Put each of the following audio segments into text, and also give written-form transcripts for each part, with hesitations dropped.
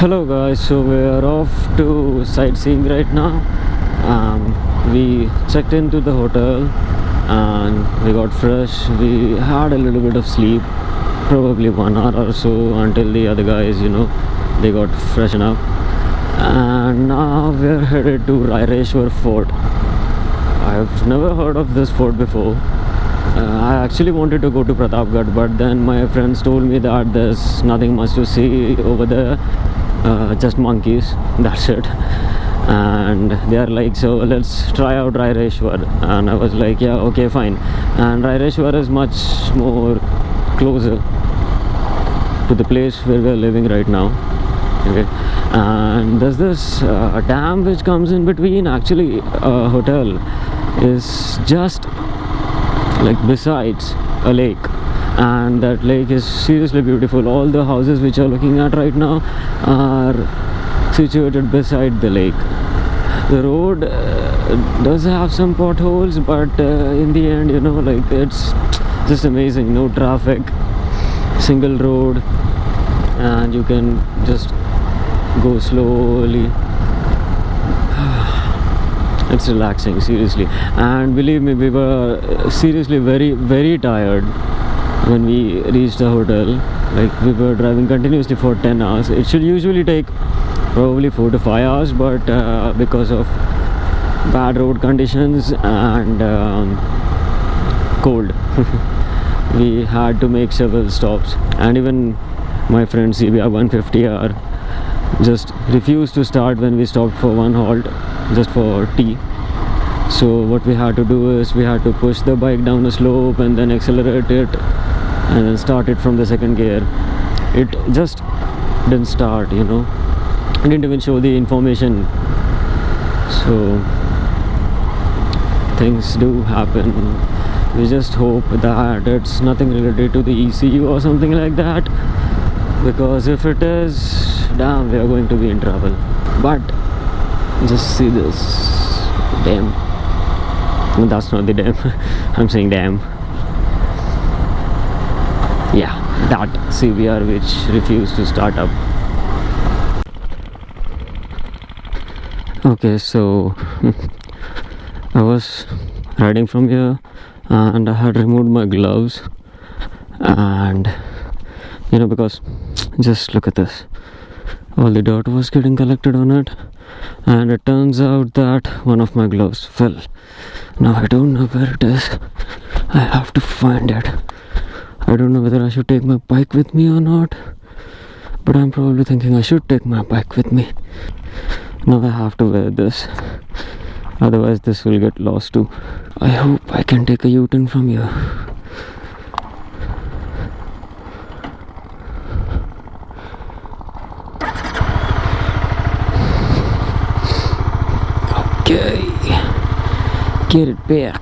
Hello guys, so we're off to sightseeing right now. We checked into the hotel and we got fresh. We had a little bit of sleep, probably 1 hour or so, until the other guys, they got freshen up. And now we're headed to Raireshwar Fort. I've never heard of this fort before. I actually wanted to go to Pratapgarh, but then my friends told me that there's nothing much to see over there. Just monkeys, that's it. And they are like, so let's try out Raireshwar. And I was like, yeah, okay, fine. And Raireshwar is much more closer to the place where we're living right now. Okay. And there's this dam which comes in between. Actually, a hotel is just like besides a lake, and that lake is seriously beautiful. All the houses which you're looking at right now are situated beside the lake. The road does have some potholes, but in the end, like, it's just amazing. No traffic, single road, and you can just go slowly. It's relaxing, seriously. And believe me, we were seriously very, very tired when we reached the hotel. Like, we were driving continuously for 10 hours. It should usually take probably 4 to 5 hours, but because of bad road conditions and cold, we had to make several stops. And even my friend CBR 150R just refused to start when we stopped for one halt just for tea. So what we had to do is we had to push the bike down a slope and then accelerate it and then start it from the second gear. It just didn't start, It didn't even show the information. So things do happen. We just hope that it's nothing related to the ECU or something like that, because if it is, damn, we are going to be in trouble. But just see this dam. No, that's not the dam. I'm saying dam. Yeah, that CBR which refused to start up. Okay, so I was riding from here and I had removed my gloves, and because just look at this, all the dirt was getting collected on it, and it turns out that one of my gloves fell. Now I don't know where it is. I have to find it. I don't know whether I should take my bike with me or not, but I'm probably thinking I should take my bike with me. Now I have to wear this, otherwise this will get lost too. I hope I can take a U-turn from here. Okay, get it back.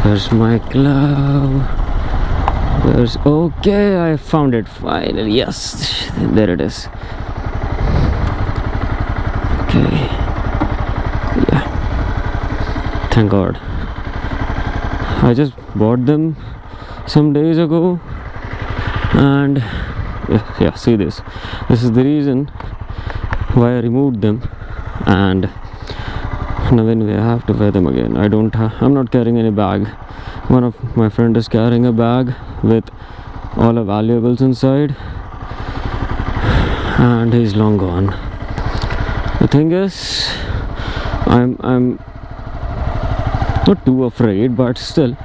Where's my glove? Okay, I found it finally. Yes, there it is. Okay, yeah, thank God. I just bought them some days ago, and yeah, see this is the reason why I removed them, and now anyway I have to wear them again. I'm not carrying any bag. One of my friend is carrying a bag with all the valuables inside, and he's long gone. The thing is, I'm not too afraid, but still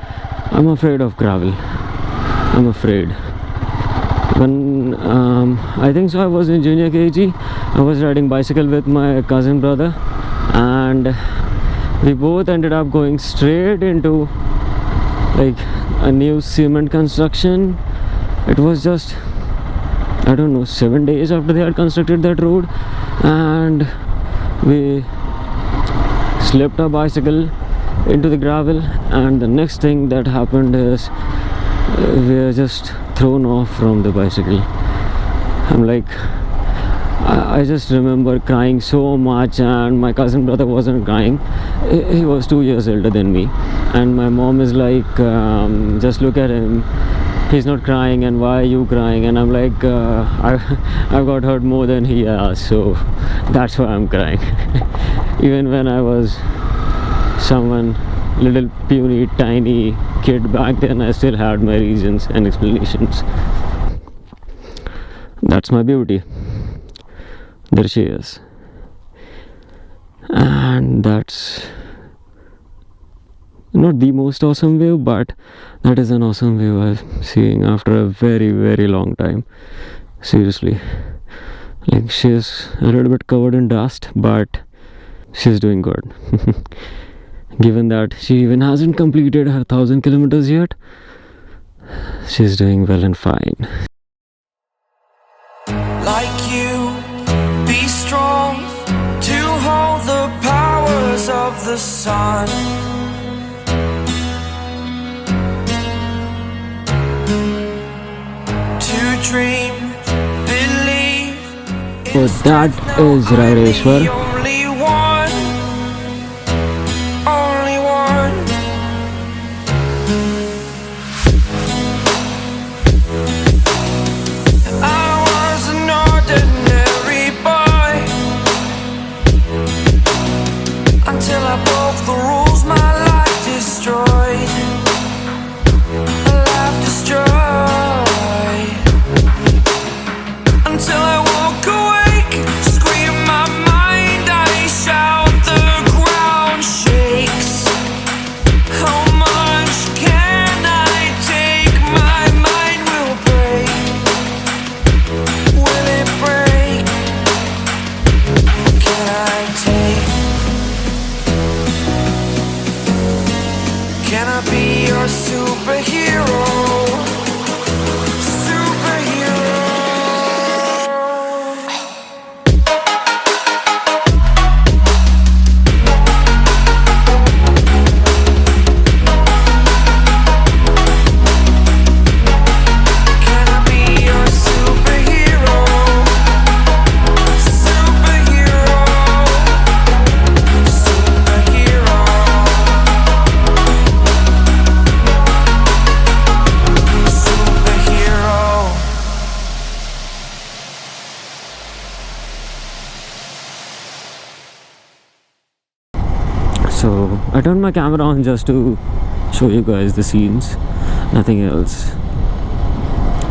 I'm afraid of gravel. I'm afraid. When I think so I was in junior KG, I was riding bicycle with my cousin brother, and we both ended up going straight into like a new cement construction. It was just, I don't know, 7 days after they had constructed that road, and we slipped our bicycle into the gravel, and the next thing that happened is we were just thrown off from the bicycle. I'm like, I just remember crying so much, and my cousin brother wasn't crying. He was 2 years older than me, and my mom is like, just look at him, he's not crying, and why are you crying? And I'm like, I got hurt more than he has, so that's why I'm crying. Even when I was someone little puny tiny kid back then, I still had my reasons and explanations. That's my beauty. There she is. And that's not the most awesome view, but that is an awesome view I'm seeing after a very, very long time. Seriously. Like, she's a little bit covered in dust, but she's doing good. Given that she even hasn't completed her 1,000 kilometers yet, she's doing well and fine. Like you, be strong to hold the powers of the sun. To dream, believe. So that is Raireshwar. Only one, only one. I was an ordinary boy until I broke the rules my life destroyed. Life destroyed. Until I walk awake, scream my mind, I shout, the ground shakes. How much can I take? My mind will break. Will it break? Can I take? Can I be your superhero? So I turned my camera on just to show you guys the scenes, nothing else.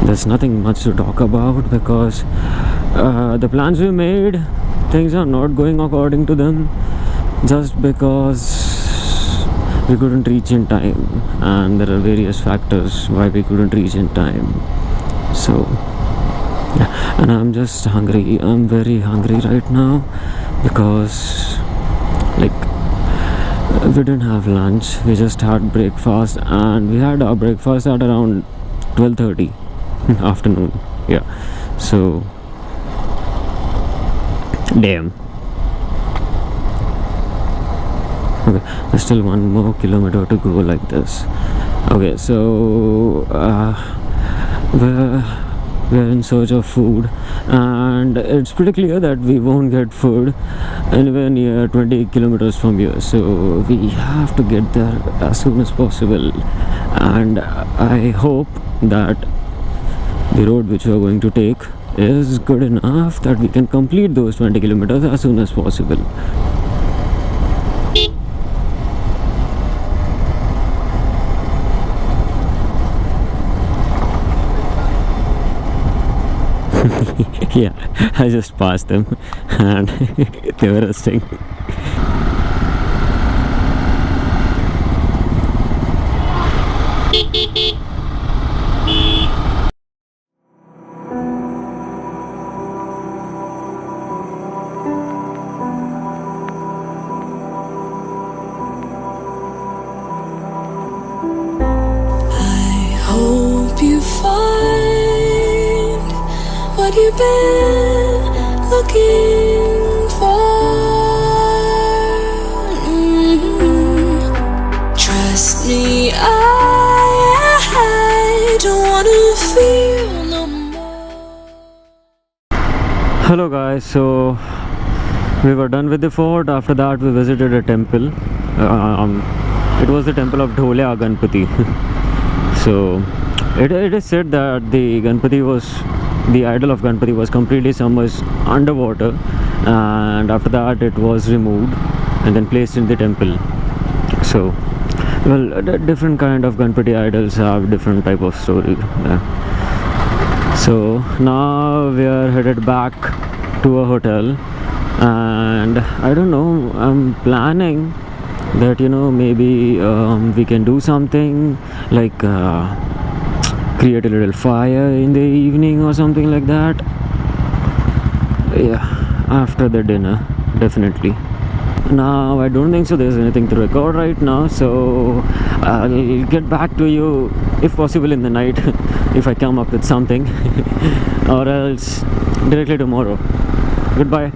There's nothing much to talk about because the plans we made, things are not going according to them, just because we couldn't reach in time, and there are various factors why we couldn't reach in time. So yeah, and I'm just hungry. I'm very hungry right now because, like, we didn't have lunch, we just had breakfast, and we had our breakfast at around 12:30 afternoon. Yeah, so damn. Okay, there's still 1 more kilometer to go like this. Okay, so we're in search of food, and it's pretty clear that we won't get food anywhere near 20 kilometers from here, so we have to get there as soon as possible. And I hope that the road which we are going to take is good enough that we can complete those 20 kilometers as soon as possible. Yeah, I just passed them and they were resting. I hope you find what you've been looking for. guys, so we were done with the fort. After that we visited a temple. It was the temple of Dholya Ganpati. So it is said that the idol of Ganpati was completely submerged underwater, and after that it was removed and then placed in the temple. So well, different kind of Ganpati idols have different type of story. So now we are headed back to a hotel, and I don't know, I'm planning that maybe we can do something like create a little fire in the evening or something like that. Yeah, after the dinner, definitely. Now I don't think so there's anything to record right now, so I'll get back to you if possible in the night if I come up with something or else directly tomorrow. Goodbye.